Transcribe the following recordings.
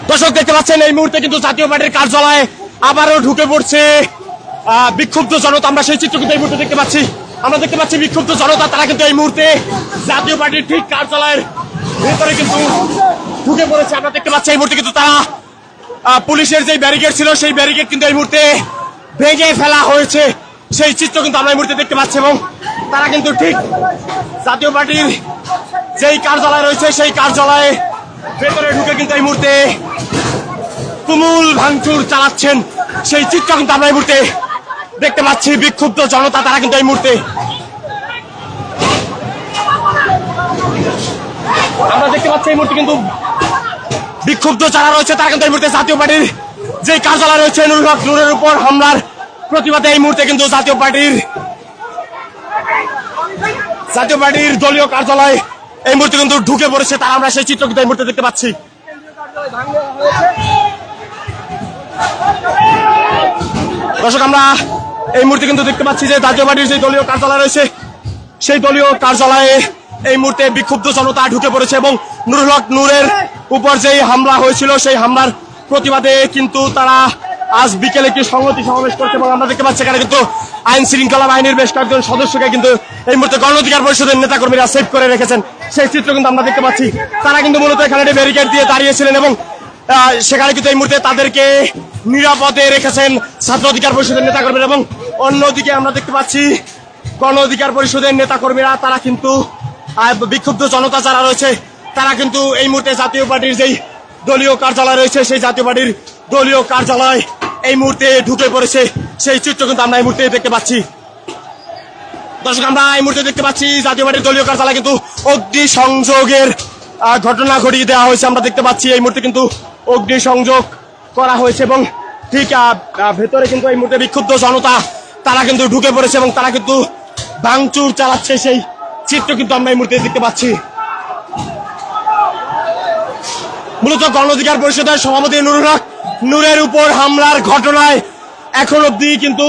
দর্শক দেখতে পাচ্ছেন এই মুহূর্তে কিন্তু জাতীয় পার্টির কার্যালয়ে আবারও ঢুকে পড়ছে বিক্ষুব্ধ জনতা। আমরা সেই চিত্র কিন্তু এই মুহূর্তে দেখতে পাচ্ছি। আমরা দেখতে পাচ্ছি বিক্ষুব্ধ জনতা, তারা কিন্তু এই মুহূর্তে জাতীয় পার্টির ঠিক কার্যালয়ের ভেতরে কিন্তু ঢুকে পড়েছে। আমরা দেখতে পাচ্ছি এই মুহূর্তে কিন্তু তারা পুলিশের যে ব্যারিকেড ছিল সেই ব্যারিকেড কিন্তু এই মুহূর্তে ভেঙে ফেলা হয়েছে। সেই চিত্র কিন্তু আমরা এই মুহূর্তে দেখতে পাচ্ছি এবং তারা কিন্তু ঠিক জাতীয় পার্টির যেই কার্যালয় রয়েছে সেই কার্যালয়ে ভেতরে ঢুকে কিন্তু এই মুহূর্তে তুমুল ভাঙচুর চালাচ্ছেন। সেই চিত্র কিন্তু আমরা এই মুহূর্তে দেখতে পাচ্ছি। বিক্ষুব্ধ জনতা তারা কিন্তু এই মুহূর্তে, আমরা দেখতে পাচ্ছি এই মুহূর্তে কিন্তু বিক্ষুব্ধ যারা রয়েছে তারা কিন্তু এই মুহূর্তে জাতীয় পার্টির যে কার্যালয় রয়েছে নুরুল হক নূরের উপর হামলার প্রতিবাদে এই মুহূর্তে কিন্তু জাতীয় পার্টির দলীয় কার্যালয় এই মুহূর্তে কিন্তু ঢুকে পড়েছে তারা। আমরা সেই চিত্র কিন্তু এই মুহূর্তে দেখতে পাচ্ছি। দর্শক আমরা এই মুহূর্তে কিন্তু দেখতে পাচ্ছি যে জাতীয় পার্টির যে দলীয় কার্যালয় রয়েছে সেই দলীয় কার্যালয়ে এই মুহূর্তে বিক্ষুব্ধ জনতা ঢুকে পড়েছে এবং নুরুল হক নূরের উপর যেই হামলা হয়েছিল সেই হামলার প্রতিবাদে কিন্তু তারা আজ বিকেলে একটি সংহতি সমাবেশ করছে এবং আমরা দেখতে পাচ্ছি এখানে কিন্তু আইন শৃঙ্খলা বাহিনীর বেশ কয়েকজন সদস্যকে কিন্তু এই মুহূর্তে গণ অধিকার পরিষদের নেতাকর্মীরা সেভ করে রেখেছেন। সেই চিত্র কিন্তু আমরা দেখতে পাচ্ছি। তারা কিন্তু মূলত এখানে ব্যারিকেড দিয়ে দাঁড়িয়েছিলেন এবং সেখানে কিন্তু এই মুহূর্তে তাদেরকে নিরাপদে রেখেছেন ছাত্র অধিকার পরিষদের নেতাকর্মীরা এবং অন্যদিকে আমরা দেখতে পাচ্ছি গণ অধিকার পরিষদের নেতাকর্মীরা তারা কিন্তু বিক্ষুব্ধ জনতা যারা রয়েছে তারা কিন্তু এই মুহূর্তে জাতীয় পার্টির যেই দলীয় কার্যালয় রয়েছে সেই জাতীয় পার্টির দলীয় কার্যালয় এই মুহূর্তে ঢুকে পড়েছে। সেই চিত্র কিন্তু আমরা এই মুহূর্তে দেখতে পাচ্ছি। দর্শক আমরা এই মুহূর্তে দেখতে পাচ্ছি জাতীয় পার্টির দলীয় কার্যালয় কিন্তু অগ্নি সংযোগের ঘটনা ঘটিয়ে দেওয়া হয়েছে। আমরা দেখতে পাচ্ছি এই মুহূর্তে কিন্তু অগ্নি সংযোগ করা হয়েছে এবং ঠিক ভেতরে কিন্তু এই মুহূর্তে বিক্ষুব্ধ জনতা তারা কিন্তু ঢুকে পড়েছে এবং তারা কিন্তু ভাঙচুর চালাচ্ছে। সেই চিত্র কিন্তু আমরা এই মুহূর্তে দেখতে পাচ্ছি। মূলত গণ অধিকার পরিষদের সভাপতি নুরুল হক নূরের উপর হামলার ঘটনায় এখন অব্দি কিন্তু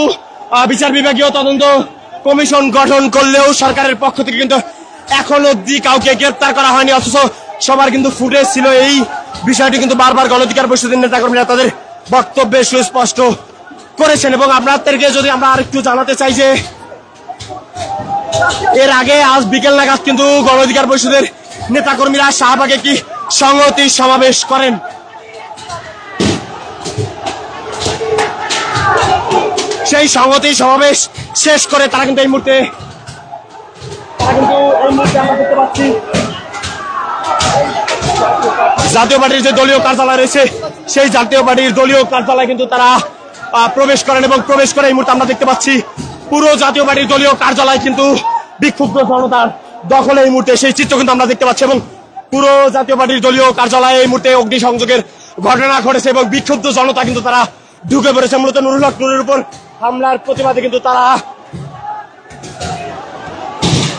বিচার বিভাগীয় তদন্ত কমিশন গঠন করলেও সরকারের পক্ষ থেকে কিন্তু এখন অব্দি কাউকে গ্রেপ্তার করা হয়নি, অথচ সবার কিন্তু ফুটেজ ছিল। এই বিষয়টি কিন্তু বারবার গণ অধিকার পরিষদের নেতাকর্মীরা তাদের বক্তব্যে সুস্পষ্ট করেছেন এবং আপনাদেরকে যদি আমরা আরেকটু জানাতে চাই যে এর আগে আজ বিকেল নাগাদ কিন্তু গণ অধিকার পরিষদের নেতাকর্মীরা শাহবাগে একটি সংহতি সমাবেশ করেন। সেই সংহতি সমাবেশ শেষ করে তারা কিন্তু এই মুহূর্তে আমরা দেখতে পাচ্ছি জাতীয় পার্টির যে দলীয় কার্যালয় রয়েছে সেই জাতীয় পার্টির দলীয় কার্যালয় কিন্তু তারা প্রবেশ করেন এবং প্রবেশ করে এই মুহূর্তে আমরা দেখতে পাচ্ছি পুরো জাতীয় পার্টির দলীয় কার্যালয় কিন্তু বিক্ষুব্ধ জনতার দখলে এই মুহূর্তে। সেই চিত্র কিন্তু আমরা দেখতে পাচ্ছি এবং পুরো জাতীয় পার্টির দলীয় কার্যালয়ে এই মুহূর্তে অগ্নি সংযোগের ঘটনা ঘটেছে এবং বিক্ষুব্ধ জনতা কিন্তু তারা ঢুকে পড়েছে। মূলত নুরুল হক নূরের উপর হামলার প্রতিবাদে কিন্তু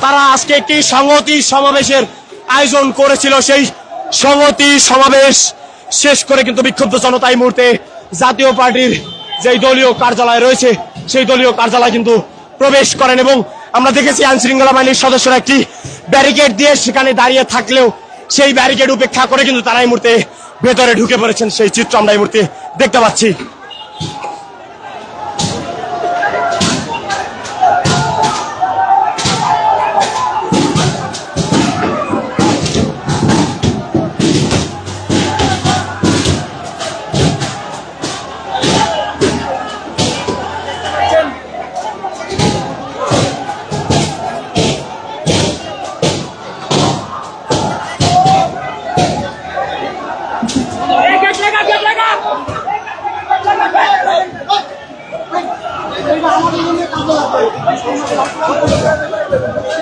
তারা আজকে একটি সংহতি সমাবেশের আয়োজন করেছিল। সেই সংহতি সমাবেশ শেষ করে কিন্তু বিক্ষুব্ধ জনতা এই মুহূর্তে জাতীয় পার্টির যে দলীয় কার্যালয় রয়েছে সেই দলীয় কার্যালয় কিন্তু প্রবেশ করেন এবং আমরা দেখেছি আইন শৃঙ্খলা বাহিনীর সদস্যরা একটি ব্যারিকেড দিয়ে সেখানে দাঁড়িয়ে থাকলেও সেই ব্যারিকেড উপেক্ষা করে কিন্তু তারা এই মুহূর্তে ভেতরে ঢুকে পড়েছেন। সেই চিত্র আমরা এই মুহূর্তে দেখতে পাচ্ছি।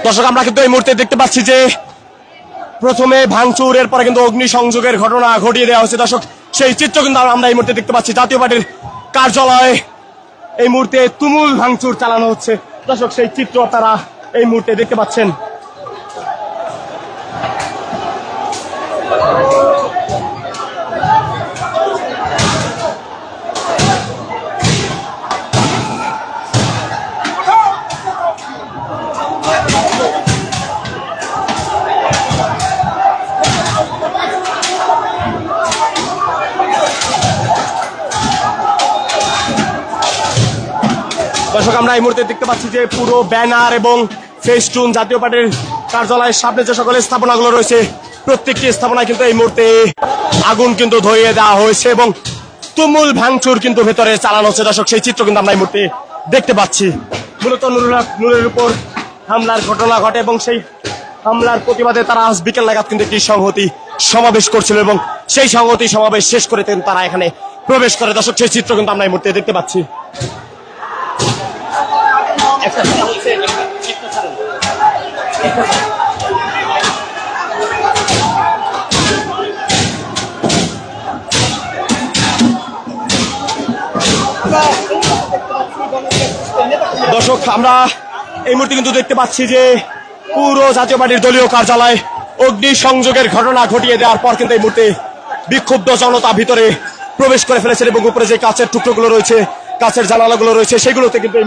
দর্শক আমরা কিন্তু এই মুহূর্তে দেখতে পাচ্ছি যে প্রথমে ভাঙচুর, এরপরে কিন্তু অগ্নি সংযোগের ঘটনা ঘটিয়ে দেওয়া হচ্ছে। দর্শক সেই চিত্র কিন্তু আমরা এই মুহূর্তে দেখতে পাচ্ছি। জাতীয় পার্টির কার্যালয়ে এই মুহূর্তে তুমুল ভাঙচুর চালানো হচ্ছে। দর্শক সেই চিত্র তারা এই মুহূর্তে দেখতে পাচ্ছেন। দর্শক আমরা এই মুহূর্তে দেখতে পাচ্ছি যে পুরো ব্যানার এবং ফেস্টুন জাতীয় পার্টির কার্যালয়ের সামনে যে সকল স্থাপনাগুলো রয়েছে প্রত্যেকটি স্থাপনায় কিন্তু এই মুহূর্তে আগুন কিন্তু ধরিয়ে দেওয়া হয়েছে এবং তুমুল ভাঙচুর কিন্তু ভেতরে চালানো হচ্ছে। দর্শক সেই চিত্র কিন্তু আমরা এই মুহূর্তে দেখতে পাচ্ছি। মূলত নূরের উপর হামলার ঘটনা ঘটে এবং সেই হামলার প্রতিবাদে তারা আজ বিকেল নাগাদ কিন্তু একটি সংহতি সমাবেশ করছিল এবং সেই সংহতি সমাবেশ শেষ করে তারা এখানে প্রবেশ করে। দর্শক সেই চিত্র কিন্তু আমরা এই মুহূর্তে দেখতে পাচ্ছি। দর্শক আমরা এই মুহূর্তে কিন্তু দেখতে পাচ্ছি যে পুরো জাতীয় পার্টির দলীয় কার্যালয় অগ্নি সংযোগের ঘটনা ঘটিয়ে দেওয়ার পর কিন্তু এই মুহূর্তে বিক্ষুব্ধ জনতা ভিতরে প্রবেশ করে ফেলেছে এবং উপরে যে কাঁচের টুকরোগুলো রয়েছে, কাঁচের জানালাগুলো রয়েছে সেইগুলোতে কিন্তু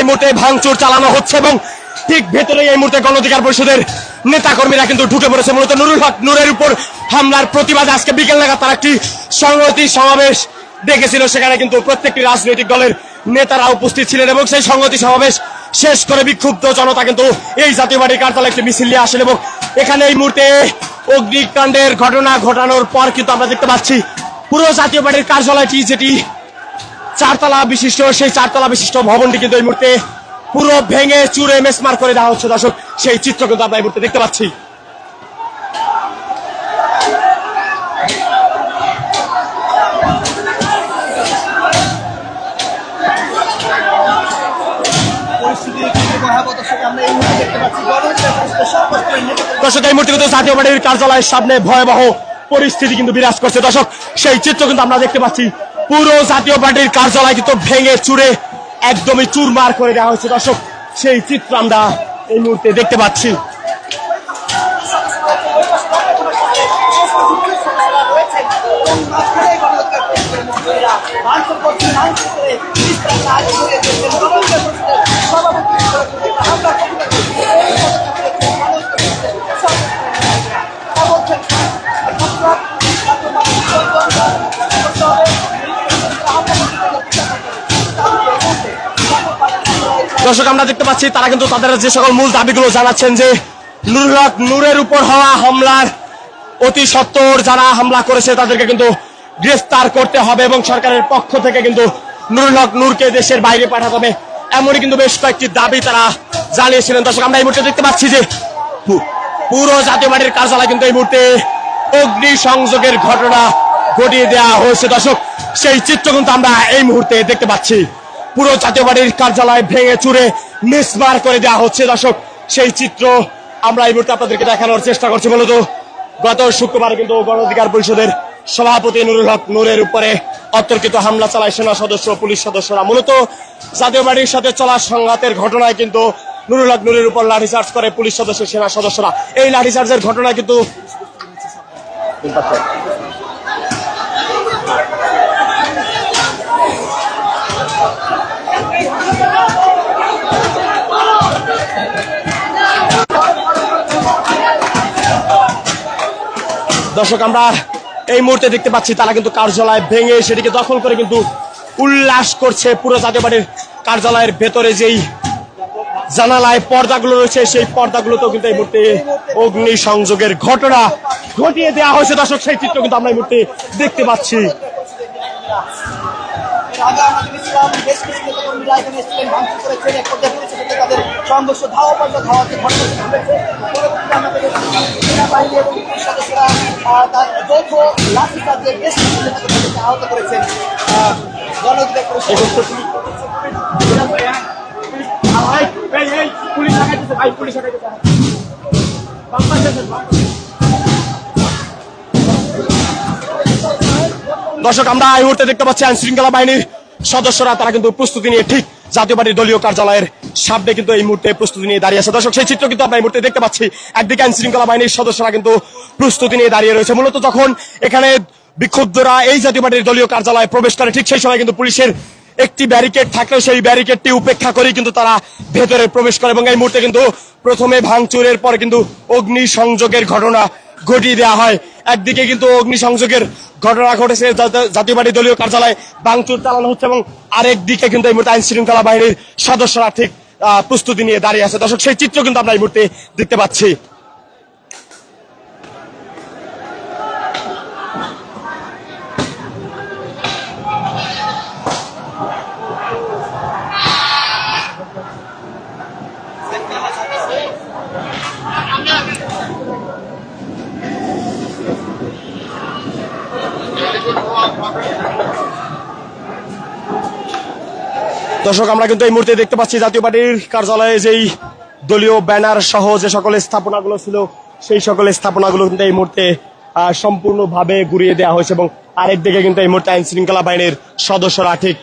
এই মুহূর্তে ভাঙচুর চালানো হচ্ছে এবং ঠিক ভেতরে এই মুহূর্তে গণ অধিকার পরিষদের নেতা কর্মীরা কিন্তু ঢুকে পড়েছে। মূলত নূরের উপর হামলার প্রতিবাদে আজকে বিকেল নাগাদ তারা একটি সংহতি সমাবেশ দেখেছিল। সেখানে কিন্তু প্রত্যেকটি রাজনৈতিক দলের নেতারা উপস্থিত ছিলেন এবং সেই সংহতি সমাবেশ শেষ করে বিক্ষুব্ধ জনতা কিন্তু এই জাতীয় পার্টির কার্যালয়ে একটি মিছিল নিয়ে আসেন এবং এখানে এই মুহূর্তে অগ্নিকাণ্ডের ঘটনা ঘটানোর পর কিন্তু আমরা দেখতে পাচ্ছি পুরো জাতীয় পার্টির কার্যালয়টি যেটি চারতলা বিশিষ্ট, সেই চারতলা বিশিষ্ট ভবনটি কিন্তু এই মুহূর্তে পুরো ভেঙে চুরে মেসমার করে দেওয়া হচ্ছে। দর্শক সেই চিত্র কিন্তু আমরা এই মুহূর্তে দেখতে পাচ্ছি। দর্শক এই মুহূর্তে কিন্তু জাতীয় পার্টির কার্যালয়ের সামনে ভয়াবহ পরিস্থিতি কিন্তু বিরাজ করছে। দর্শক সেই চিত্র কিন্তু আমরা দেখতে পাচ্ছি পুরো জাতীয় পার্টির কার্যালয় কিন্তু ভেঙে চুরে একদমই চুরমার করে দেওয়া হয়েছে। দর্শক সেই চিত্র আমরা এই মুহূর্তে দেখতে পাচ্ছি। দর্শক আমরা দেখতে পাচ্ছি তারা কিন্তু তাদের যে সকল মূল দাবিগুলো জানাচ্ছেন যে নূরের উপর হওয়া হামলার অতি সত্বর যারা হামলা করেছে তাদেরকে কিন্তু গ্রেফতার করতে হবে এবং সরকারের পক্ষ থেকে কিন্তু নূরকে দেশের বাইরে পাঠাতে হবে, এমনই কিন্তু বেশ কয়েকটি দাবি তারা জানিয়েছিলেন। দর্শক আমরা এই মুহূর্তে দেখতে পাচ্ছি যে পুরো জাতীয় পার্টির কার্যালয় কিন্তু এই মুহূর্তে অগ্নি সংযোগের ঘটনা ঘটিয়ে দেওয়া হয়েছে। দর্শক সেই চিত্র কিন্তু আমরা এই মুহূর্তে দেখতে পাচ্ছি পুরো জাতীয় পার্টির কার্যালয় ভেঙে চুরে মিসমার করে দেওয়া হচ্ছে। দর্শক সেই চিত্র আমরা এই মুহূর্তে আপনাদেরকে দেখানোর চেষ্টা করছি। মূলত গত শুক্রবার কিন্তু গণ অধিকার পরিষদের সভাপতি নুরুল হক নূরের উপরে অতর্কিত হামলা চালায় সেনা সদস্য, পুলিশ সদস্যরা। মূলত জাতীয় পার্টির সাথে চলা সংঘাতের ঘটনায় কিন্তু নুরুল হক নূরের উপর লাঠিচার্জ করে পুলিশ সদস্য, সেনা সদস্যরা। এই লাঠিচার্জের ঘটনায় কিন্তু দর্শক আমরা এই মুহূর্তে দেখতে পাচ্ছি তারা কিন্তু কার্যালয় ভেঙে সেটিকে দখল করে কিন্তু উল্লাস করছে। পুরো জাতীয় পার্টির কার্যালয়ের ভেতরে যেই জানালায় পর্দাগুলো রয়েছে সেই পর্দাগুলোতেও কিন্তু এই মুহূর্তে অগ্নি সংযোগের ঘটনা ঘটিয়ে দেওয়া হয়েছে। দর্শক সেই চিত্র কিন্তু আমরা এই মুহূর্তে দেখতে পাচ্ছি। দর্শক আমরা এই মুহূর্তে দেখতে পাচ্ছি আইন শৃঙ্খলা বাহিনীর সদস্যরা তারা কিন্তু প্রস্তুতি নিয়ে ঠিক জাতীয় পার্টির দলীয় কার্যালয়ের সামনে কিন্তু এই মুহূর্তে প্রস্তুতি নিয়ে দাঁড়িয়ে আছে। দর্শক সেই চিত্র কিন্তু আমরা এই মুহূর্তে দেখতে পাচ্ছি। একদিকে আইন শৃঙ্খলা বাহিনীর সদস্যরা কিন্তু প্রস্তুতি নিয়ে দাঁড়িয়ে রয়েছে। মূলত যখন এখানে বিক্ষুব্ধরা এই জাতীয় পার্টির দলীয় কার্যালয়ে প্রবেশ করে ঠিক সেই সময় কিন্তু পুলিশের একটি ব্যারিকেড থাকলেও সেই ব্যারিকেডটি উপেক্ষা করেই কিন্তু তারা ভেতরে প্রবেশ করে এবং এই মুহূর্তে কিন্তু প্রথমে ভাঙচুরের পর কিন্তু অগ্নি সংযোগের ঘটনা ঘটিয়ে দেওয়া হয়। একদিকে কিন্তু অগ্নি সংযোগের ঘটনা ঘটেছে। জাতীয় পার্টি দলীয় কার্যালয়ে ভাঙচুর চালানো হচ্ছে এবং আরেক দিকে কিন্তু এই মুহূর্তে আইন শৃঙ্খলা বাহিনীর সদস্যরা ঠিক প্রস্তুতি নিয়ে দাঁড়িয়ে আছে। দর্শক, সেই চিত্র কিন্তু আমরা এই মুহূর্তে দেখতে পাচ্ছি। দর্শক, আমরা কিন্তু এই মুহূর্তে দেখতে পাচ্ছি জাতীয় পার্টির কার্যালয়ে যেই দলীয় ব্যানার সহ যে সকল স্থাপনাগুলো ছিল সেই সকল স্থাপনাগুলো কিন্তু এই মুহূর্তে সম্পূর্ণভাবে গুড়িয়ে দেওয়া হয়েছে এবং আরেক দিকে কিন্তু এই মুহূর্তে আইন শৃঙ্খলা বাহিনীর সদস্যরা ঠিক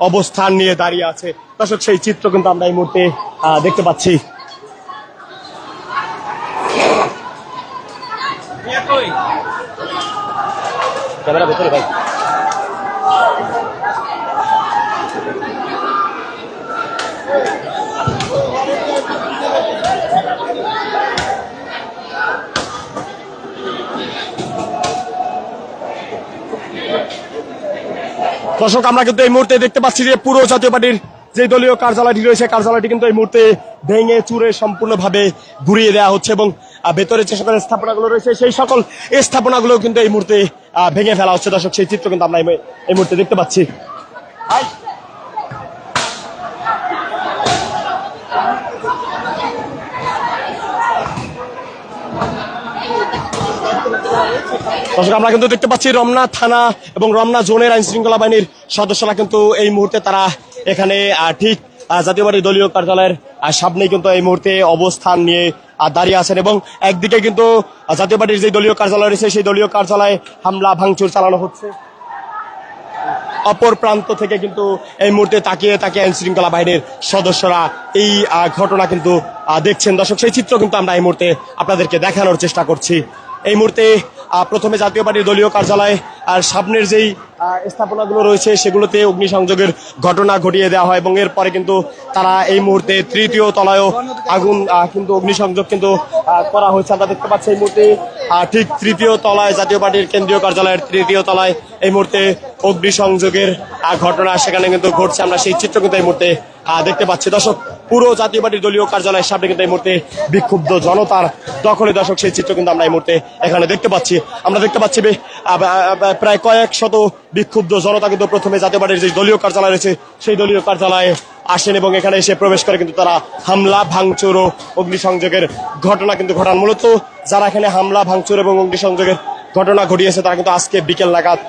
অবস্থান নিয়ে দাঁড়িয়ে আছে। দর্শক, সেই চিত্র কিন্তু আমরা এই মুহূর্তে দেখতে পাচ্ছি। ক্যামেরা ভেতরে ভাই। দর্শক, আমরা কিন্তু এই মুহূর্তে দেখতে পাচ্ছি যে পুরো জাতীয় পার্টির যে দলীয় কার্যালয়টি রয়েছে কার্যালয়টি কিন্তু এই মুহূর্তে ভেঙে চুরে সম্পূর্ণভাবে ঘুরিয়ে দেওয়া হচ্ছে এবং ভেতরে যে সকল স্থাপনাগুলো রয়েছে সেই সকল স্থাপনাগুলো কিন্তু এই মুহূর্তে ভেঙে ফেলা হচ্ছে। দর্শক, সেই চিত্র কিন্তু আমরা এই মুহূর্তে দেখতে পাচ্ছি। দর্শক, আমরা কিন্তু দেখতে পাচ্ছি রমনা থানা এবং রমনা জোনের আইন শৃঙ্খলা বাহিনীর সদস্যরা কিন্তু এই মুহূর্তে তারা এখানে ঠিক জাতীয় পার্টির দলীয় কার্যালয়ের সামনে কিন্তু এই মুহূর্তে অবস্থান নিয়ে দাঁড়িয়ে আছেন এবং একদিকে কিন্তু জাতীয় পার্টির যে দলীয় কার্যালয় রয়েছে সেই দলীয় কার্যালয়ে হামলা ভাঙচুর চালানো হচ্ছে। অপর প্রান্ত থেকে কিন্তু এই মুহূর্তে তাকিয়ে তাকিয়ে আইন শৃঙ্খলা বাহিনীর সদস্যরা এই ঘটনা কিন্তু দেখছেন। দর্শক, সেই চিত্র কিন্তু আমরা এই মুহূর্তে আপনাদেরকে দেখানোর চেষ্টা করছি। এই মুহূর্তে প্রথমে জাতীয় পার্টির দলীয় কার্যালয় আর সামনের যেই স্থাপনাগুলো রয়েছে সেগুলোতে অগ্নিসংযোগের ঘটনা ঘটিয়ে দেওয়া হয় এবং এরপরে কিন্তু তারা এই মুহূর্তে তৃতীয় তলায়ও আগুন কিন্তু অগ্নিসংযোগ কিন্তু করা হয়েছে। আমরা দেখতে পাচ্ছি এই মুহূর্তে ঠিক তৃতীয় তলায় জাতীয় পার্টির কেন্দ্রীয় কার্যালয়ের তৃতীয় তলায় এই মুহূর্তে অগ্নিসংযোগের ঘটনা সেখানে কিন্তু ঘটছে। আমরা সেই চিত্র কিন্তু এই মুহূর্তে দেখতে পাচ্ছি। দর্শক, পুরো জাতীয় পার্টির দলীয় কার্যালয়ের সামনে কিন্তু এই মুহূর্তে বিক্ষুব্ধ জনতার দখলে দর্শক সেই চিত্র কিন্তু আমরা এই মুহূর্তে এখানে দেখতে পাচ্ছি। আমরা দেখতে পাচ্ছি প্রায় কয়েক শত বিক্ষুব্ধ জনতা কিন্তু প্রথমে জাতীয় পার্টির যে দলীয় কার্যালয় রয়েছে সেই দলীয় কার্যালয়ে আসেন এবং এখানে এসে প্রবেশ করে কিন্তু তারা হামলা ভাঙচুর ও অগ্নিসংযোগের ঘটনা কিন্তু ঘটান। মূলত যারা এখানে হামলা ভাঙচুর এবং অগ্নিসংযোগের ঘটনা ঘটিয়েছে তারা কিন্তু আজকে বিকেল নাগাদ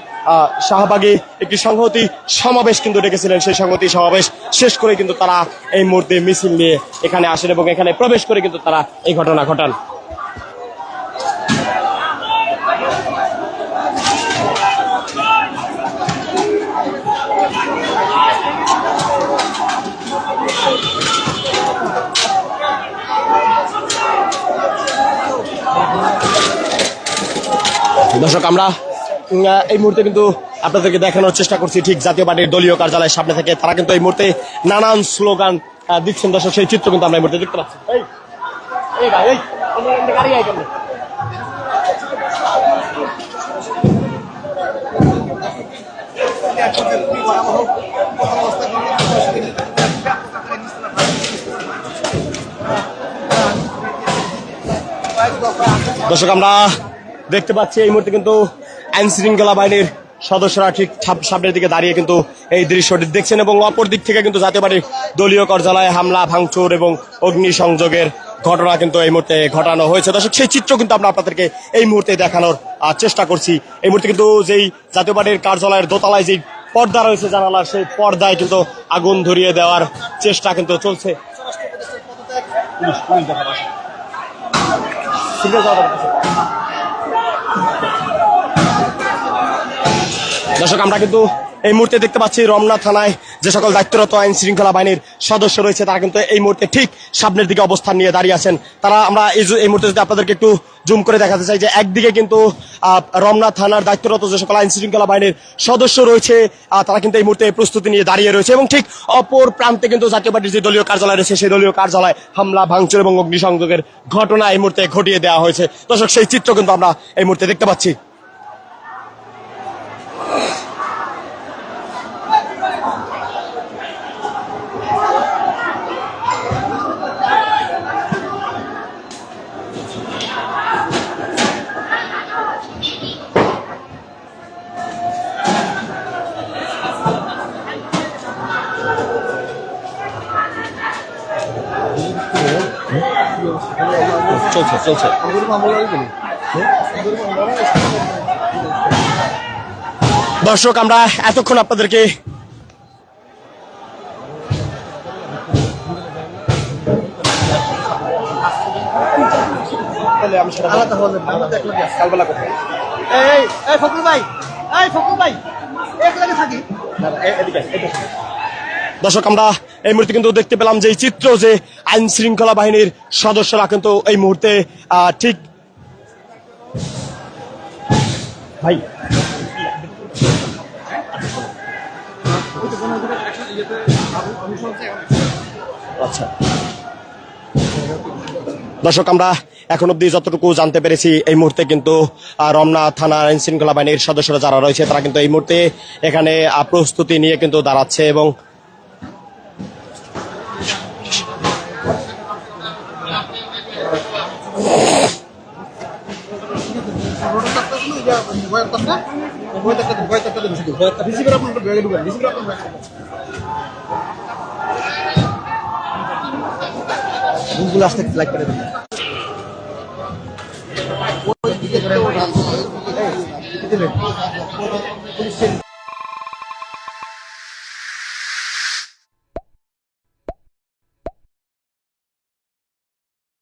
শাহবাগে একটি সংহতি সমাবেশ কিন্তু ডেকেছিলেন। সেই সংহতি সমাবেশ শেষ করে কিন্তু তারা এই মুহূর্তে মিছিল নিয়ে এখানে আসেন এবং এখানে প্রবেশ করে কিন্তু তারা এই ঘটনা ঘটান। দর্শক, আমরা এই মুহূর্তে কিন্তু আপনাদেরকে দেখানোর চেষ্টা করছি ঠিক জাতীয় পার্টির দলীয় কার্যালয়ের সামনে থেকে তারা কিন্তু এই মুহূর্তে নানান স্লোগান দিচ্ছেন। দর্শক, সেই চিত্র কিন্তু আমরা এই মুহূর্তে দেখতে পাচ্ছি। দর্শক, আমরা দেখতে পাচ্ছি এই মুহূর্তে কিন্তু আইন শৃঙ্খলা বাহিনীর সদস্যরা ঠিক সামনের দিকে দাঁড়িয়ে কিন্তু এই দৃশ্যটি দেখছেন এবং অপর দিক থেকে কিন্তু জাতীয় পার্টির দলীয় কার্যালয়ে হামলা ভাঙচুর এবং অগ্নিসংযোগের ঘটনা কিন্তু এই মুহূর্তে ঘটানো হয়েছে। দর্শক, সেই চিত্র কিন্তু আমরা আপনাদেরকে এই মুহূর্তে দেখানোর চেষ্টা করছি। এই মুহূর্তে কিন্তু যেই জাতীয় পার্টির কার্যালয়ের দোতলায় যেই পর্দা রয়েছে জানালার সেই পর্দায় কিন্তু আগুন ধরিয়ে দেওয়ার চেষ্টা কিন্তু চলছে। দর্শক, আমরা কিন্তু এই মুহূর্তে দেখতে পাচ্ছি রমনা থানায় যে সকল দায়িত্বরত আইন শৃঙ্খলা বাহিনীর সদস্য রয়েছে তারা কিন্তু এই মুহূর্তে ঠিক সামনের দিকে অবস্থান নিয়ে দাঁড়িয়ে আছেন। তারা আমরা এই মুহূর্তে যদি আপনাদেরকে একটু জুম করে দেখাতে চাই যে একদিকে কিন্তু রমনা থানার দায়িত্বরত যে সকল আইন শৃঙ্খলা বাহিনীর সদস্য রয়েছে তারা কিন্তু এই মুহূর্তে প্রস্তুতি নিয়ে দাঁড়িয়ে রয়েছে এবং ঠিক অপর প্রান্তে কিন্তু জাতীয় পার্টির যে দলীয় কার্যালয় রয়েছে সেই দলীয় কার্যালয় হামলা ভাঙচুর এবং অগ্নিসংযোগের ঘটনা এই মুহূর্তে ঘটিয়ে দেওয়া হয়েছে। দর্শক, সেই চিত্র কিন্তু আমরা এই মুহূর্তে দেখতে পাচ্ছি। চলছে চলছে। দর্শক আমরা এতক্ষণ আপনাদেরকে দর্শক আমরা এই মুহূর্তে কিন্তু দেখতে পেলাম যে এই চিত্র যে আইন শৃঙ্খলা বাহিনীর সদস্যরা কিন্তু এই মুহূর্তে ঠিক ভাই আচ্ছা দর্শক আমরা এখন অব্দি যতটুকু জানতে পেরেছি এই মুহূর্তে কিন্তু রমনা থানা আইন শৃঙ্খলা বাহিনীর সদস্যরা যারা রয়েছে তারা কিন্তু এই মুহূর্তে এখানে প্রস্তুতি নিয়ে কিন্তু দাঁড়াচ্ছে এবং লাইক করে দিন